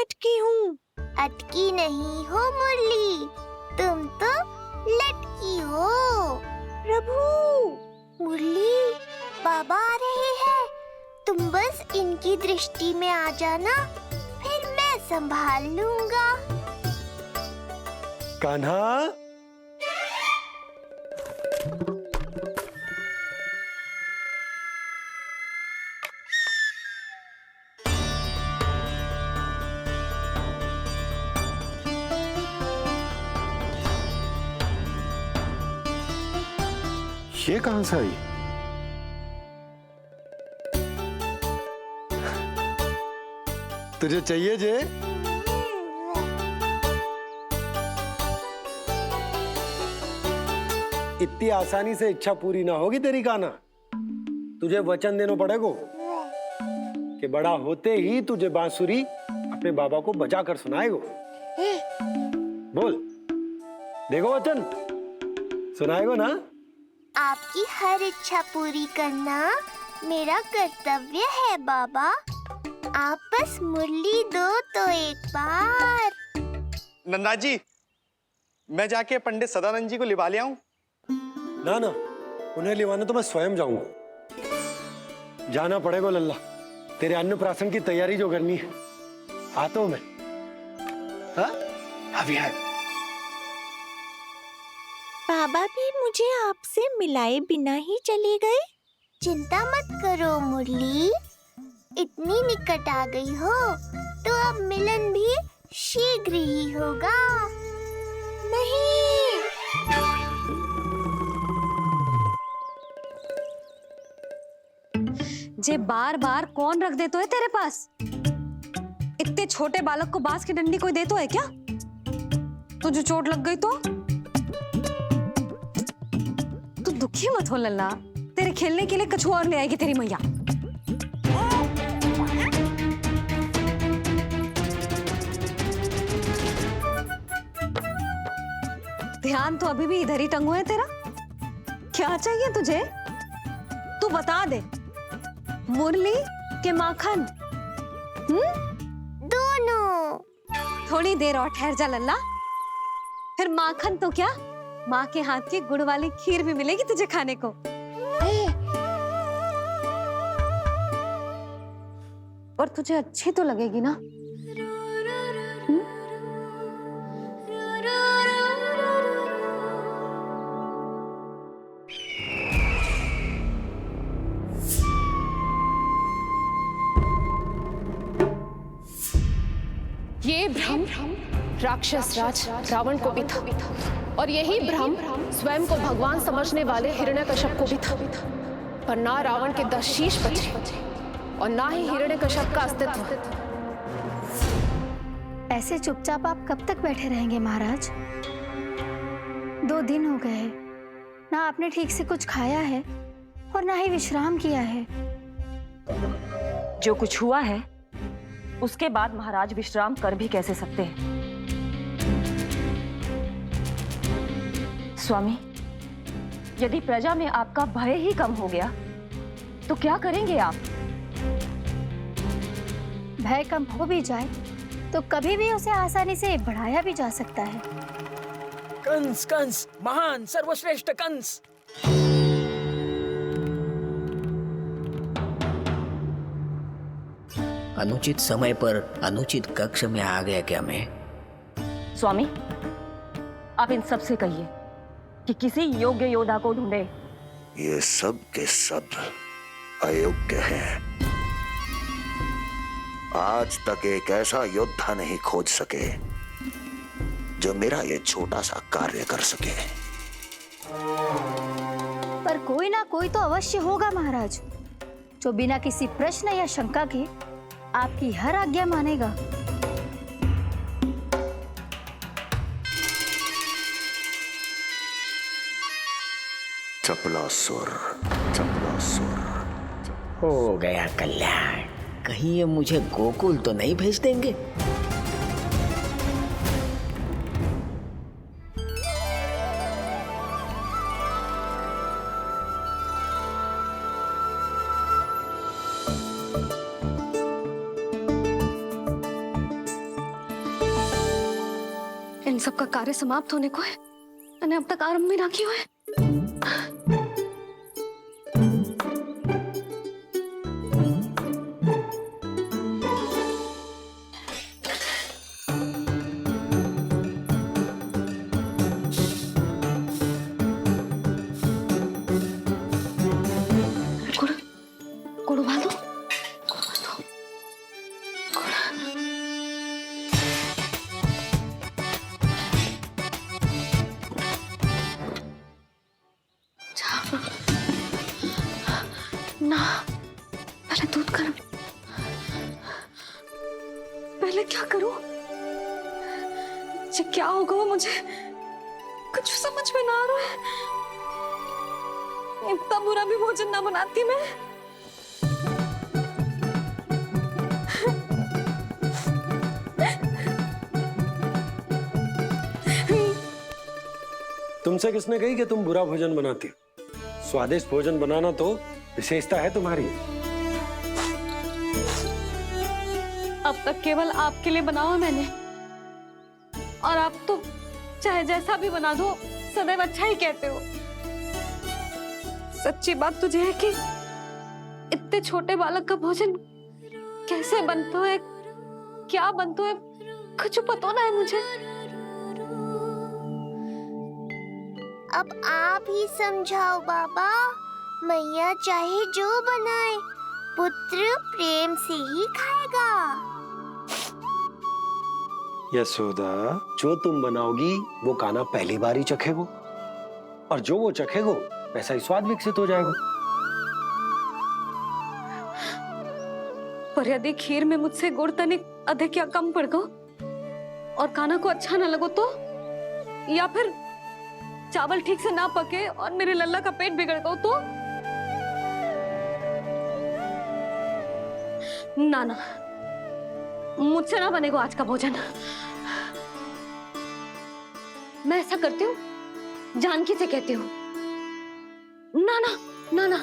अटकी हूँ। अटकी नहीं हो मुरली, तुम तो लटकी हो। प्रभु! मुरली, बाबा आ रहे हैं। तुम बस इनकी दृष्टि में आ जाना, फिर मैं संभाल लूंगा। कान्हा, ये कहां से आई? तुझे चाहिए जे? इतनी आसानी से इच्छा पूरी ना होगी तेरी कान्हा। तुझे वचन देना पड़ेगा कि बड़ा होते ही तुझे बांसुरी अपने बाबा को बजा कर सुनाएगो। बोल, देखो वचन सुनाएगो ना? आपकी हर इच्छा पूरी करना मेरा कर्तव्य है बाबा। आप बस मुरली दो तो एक बार। नंदा जी, मैं जाके पंडित सदानंद जी को लिवा ले आऊं? ना ना, उन्हें लिवाना तो मैं स्वयं जाऊंगा। जाना पड़ेगा लल्ला, तेरे अन्नप्राशन की तैयारी जो करनी है। आता हूं मैं। हाँ? अभी है। बाबा भी मुझे आपसे मिलाए बिना ही चले गए। चिंता मत करो मुरली, इतनी निकट आ गई हो तो अब मिलन भी शीघ्र ही होगा। नहीं, जे बार बार कौन रख दे तो है तेरे पास? इतने छोटे बालक को बांस की डंडी कोई दे तो है क्या? तुझे चोट लग गई तो? तू दुखी मत हो लल्ला, तेरे खेलने के लिए कछुआ और ले आएगी तेरी मैया। ध्यान तो अभी भी इधर ही टंगू है तेरा। क्या चाहिए तुझे? तू बता दे। मुरली के माखन? दोनों। थोड़ी देर और ठहर जा लल्ला, फिर माखन तो क्या, माँ के हाथ की गुड़ वाली खीर भी मिलेगी तुझे खाने को। और तुझे अच्छी तो लगेगी ना? ये भ्रम राक्षस राज रावण को भी था, और यही भ्रम स्वयं को भगवान समझने वाले हिरण्यकश्यप को भी था। पर ना रावण के 10 शीश बचे और ना ही हिरण्यकश्यप का अस्तित्व। ऐसे चुपचाप आप कब तक बैठे रहेंगे महाराज? 2 दिन हो गए, ना आपने ठीक से कुछ खाया है और ना ही विश्राम किया है। जो कुछ हुआ है उसके बाद महाराज विश्राम कर भी कैसे सकते हैं? स्वामी, यदि प्रजा में आपका भय ही कम हो गया तो क्या करेंगे आप? भय कम हो भी जाए तो कभी भी उसे आसानी से बढ़ाया भी जा सकता है। कंस कंस, महान सर्वश्रेष्ठ कंस। अनुचित समय पर अनुचित कक्ष में आ गया क्या मैं? स्वामी, आप इन सब से कहिए कि किसी योग्य योद्धा को ढूंढे। ये सब के सब अयोग्य हैं। आज तक एक ऐसा योद्धा नहीं खोज सके जो मेरा ये छोटा सा कार्य कर सके। पर कोई ना कोई तो अवश्य होगा महाराज, जो बिना किसी प्रश्न या शंका के आपकी हर आज्ञा मानेगा। चपलासुर, चपलासुर। हो गया कल्याण। कहीं ये मुझे गोकुल तो नहीं भेज देंगे? सबका कार्य समाप्त होने को है, मैंने अब तक आरंभ भी ना किया है। गुड़ उबाल दो। ना, पहले दूध गर्म। पहले क्या करूं? ये क्या होगा मुझे कुछ समझ में ना आ रहा है। इतना बुरा भी भोजन ना बनाती मैं। तुमसे किसने कही कि तुम बुरा भोजन बनाती हो? स्वादिष्ट भोजन बनाना तो विशेषता है तुम्हारी। अब तक केवल आपके लिए बनाओ है मैंने, और आप तो चाहे जैसा भी बना दो सदैव अच्छा ही कहते हो। सच्ची बात तुझे है कि इतने छोटे बालक का भोजन कैसे बनता है, क्या बनता है, कुछ पता ना है मुझे। अब आप ही समझाओ बाबा। मैया चाहे जो बनाए, पुत्र प्रेम से ही खाएगा। यशोदा, जो तुम बनाओगी वो कान्हा पहली बार ही चखेगो, और जो वो चखेगो वैसा ही स्वाद विकसित हो जाएगा। पर यदि खीर में मुझसे गुड़ तनिक अधिक या कम पड़ गो और कान्हा को अच्छा न लगो तो, या फिर चावल ठीक से ना पके और मेरे लल्ला का पेट बिगड़ गो तो? ना ना, मुझसे ना बनेगा आज का भोजन। मैं ऐसा करती हूँ, जानकी से कहती हूँ। ना ना ना ना,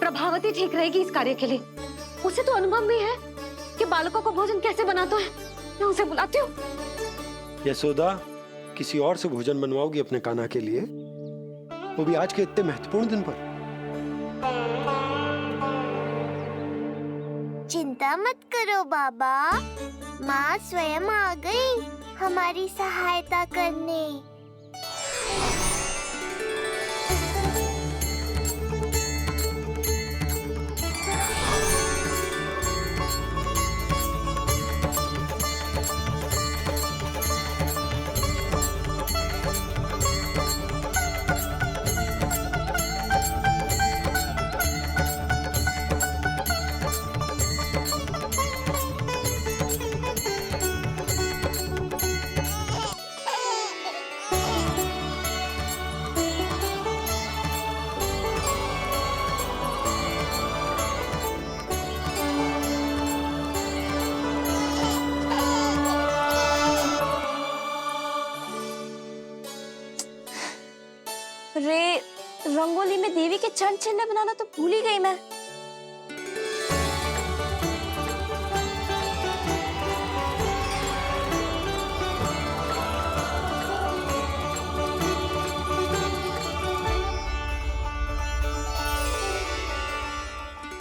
प्रभावती ठीक रहेगी इस कार्य के लिए। उसे तो अनुभव भी है कि बालकों को भोजन कैसे बनाता है। मैं उसे बुलाती हूँ। यशोदा, किसी और से भोजन बनवाओगी अपने कान्हा के लिए, वो भी आज के इतने महत्वपूर्ण दिन पर? चिंता मत करो बाबा, माँ स्वयं आ गई हमारी सहायता करने। रे, रंगोली में देवी के चरण चिन्ह बनाना तो भूल ही गई मैं।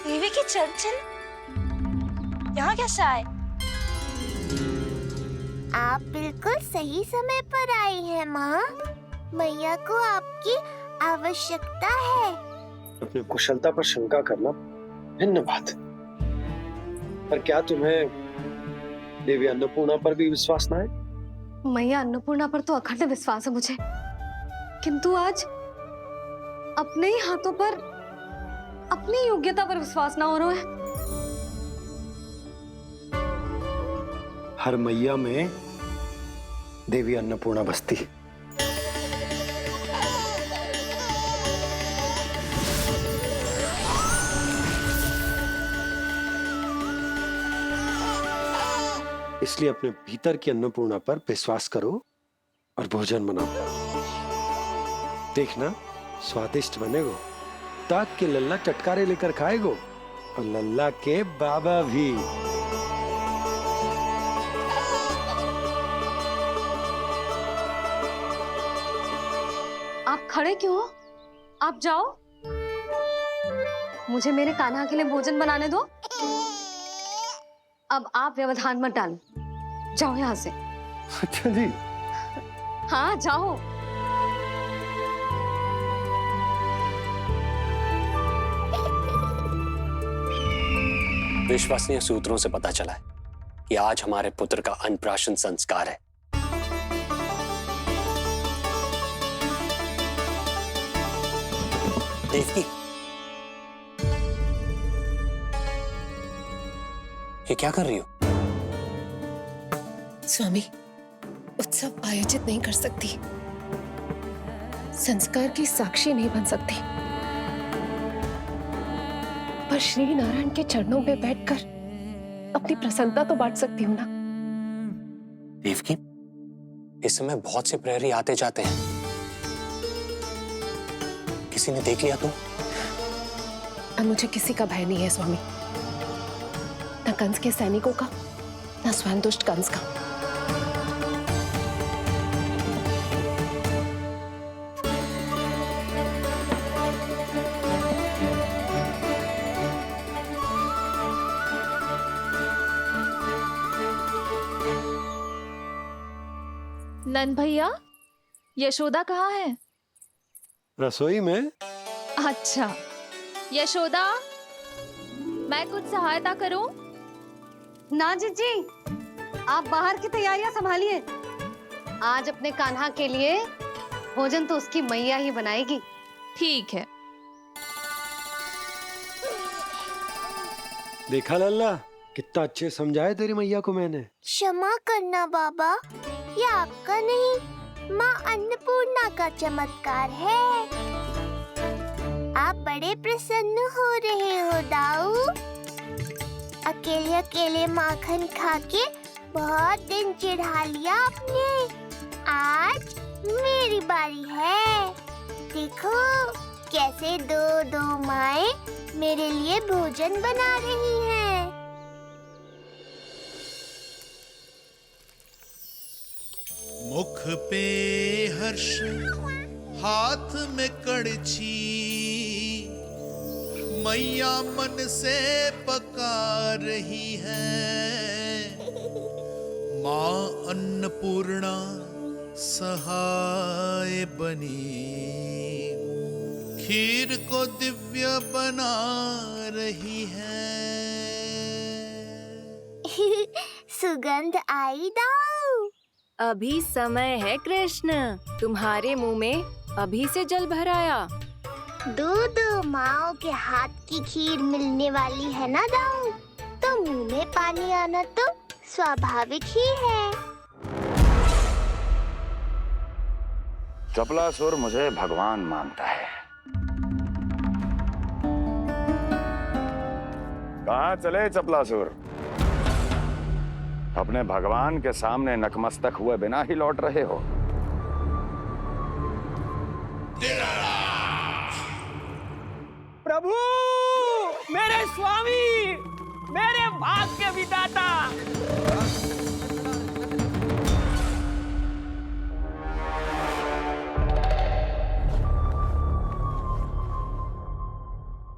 देवी के चरण चिन्ह यहाँ कैसे आए? आप बिल्कुल सही समय पर आई हैं माँ। मैया को आपकी आवश्यकता है। अपनी कुशलता पर शंका करना भिन्न बात है, पर क्या तुम्हें देवी अन्नपूर्णा पर भी विश्वास ना है? मैया अन्नपूर्णा पर तो अखंड विश्वास है मुझे, किंतु आज अपने ही हाथों पर अपनी योग्यता पर विश्वास ना हो रहा है। हर मैया में देवी अन्नपूर्णा बसती है। इसलिए अपने भीतर की अन्नपूर्णा पर विश्वास करो और भोजन बनाओ। देखना स्वादिष्ट बनेगो, ताक के लल्ला चटकारे लेकर खाएगो, और लल्ला के बाबा भी। खड़े क्यों हो? आप जाओ, मुझे मेरे कान्हा के लिए भोजन बनाने दो। अब आप व्यवधान मत डालो, जाओ यहाँ से। अच्छा जी। हाँ जाओ। विश्वसनीय सूत्रों से पता चला है कि आज हमारे पुत्र का अन्नप्राशन संस्कार है। देवकी, ये क्या कर रही हो? स्वामी, उत्सव आयोजित नहीं कर सकती, संस्कार की साक्षी नहीं बन सकती, पर श्री नारायण के चरणों में बैठकर अपनी प्रसन्नता तो बांट सकती हूँ ना। देवकी, इस समय बहुत से प्रहरी आते जाते हैं, किसी ने देख लिया तो? अब मुझे किसी का भय नहीं है स्वामी, न कंस के सैनिकों का, न स्वयं दुष्ट कंस का। नंद भैया, यशोदा कहाँ है? रसोई में। अच्छा, यशोदा, मैं कुछ सहायता करूं? ना जीजी, आप बाहर की तैयारियां संभालिए। आज अपने कान्हा के लिए भोजन तो उसकी मैया ही बनाएगी। ठीक है। देखा लल्ला, कितना अच्छे समझाया तेरी मैया को मैंने। क्षमा करना बाबा, ये आपका नहीं, माँ अन्नपूर्णा का चमत्कार है। आप बड़े प्रसन्न हो रहे हो दाऊ। अकेले अकेले माखन खा के बहुत दिन चिढ़ा लिया आपने। आज मेरी बारी है। देखो कैसे दो दो माएं मेरे लिए भोजन बना रही हैं। मुख पे हर्ष, हाथ में कड़छी, मैया मन से पका रही है। माँ अन्नपूर्णा सहाय बनी, खीर को दिव्य बना रही है। सुगंध आई दाऊ। अभी समय है कृष्ण, तुम्हारे मुंह में अभी से जल भर आया। दो माओ के हाथ की खीर मिलने वाली है ना दाऊ, तो मुंह में पानी आना तो स्वाभाविक ही है। चपलासुर मुझे भगवान मानता है। कहाँ चले चपलासुर? अपने भगवान के सामने नतमस्तक हुए बिना ही लौट रहे हो। प्रभु, मेरे स्वामी, मेरे भाग्य विधाता।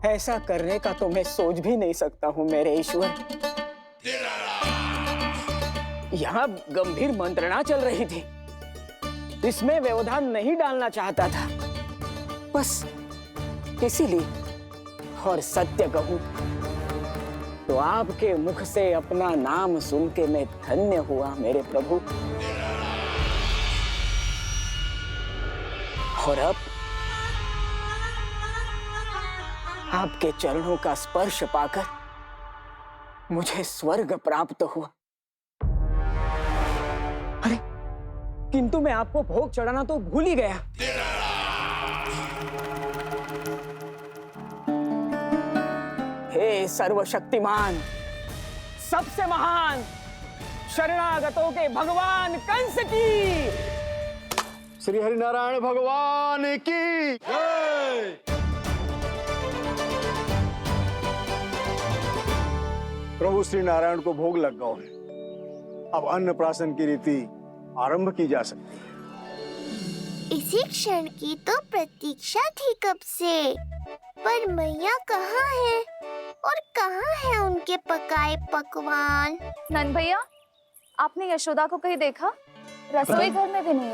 ऐसा करने का तो मैं सोच भी नहीं सकता हूँ मेरे ईश्वर। यहाँ गंभीर मंत्रणा चल रही थी, इसमें व्यवधान नहीं डालना चाहता था, बस इसीलिए। और सत्य कहूं तो आपके मुख से अपना नाम सुन के मैं धन्य हुआ मेरे प्रभु। और अब आपके चरणों का स्पर्श पाकर मुझे स्वर्ग प्राप्त हुआ। अरे किंतु मैं आपको भोग चढ़ाना तो भूल ही गया। हे सर्वशक्तिमान, सबसे महान, शरणागतों के भगवान कंस की, श्री हरिनारायण भगवान की जय। प्रभु श्री नारायण को भोग लग गया है। अब अन्नप्राशन की रीति आरंभ की जा सकती है। इसी क्षण की तो प्रतीक्षा थी कब से। पर मैया कहाँ है और कहाँ है उनके पकाए पकवान? नंद भैया, आपने यशोदा को कहीं देखा? रसोई घर में भी नहीं है।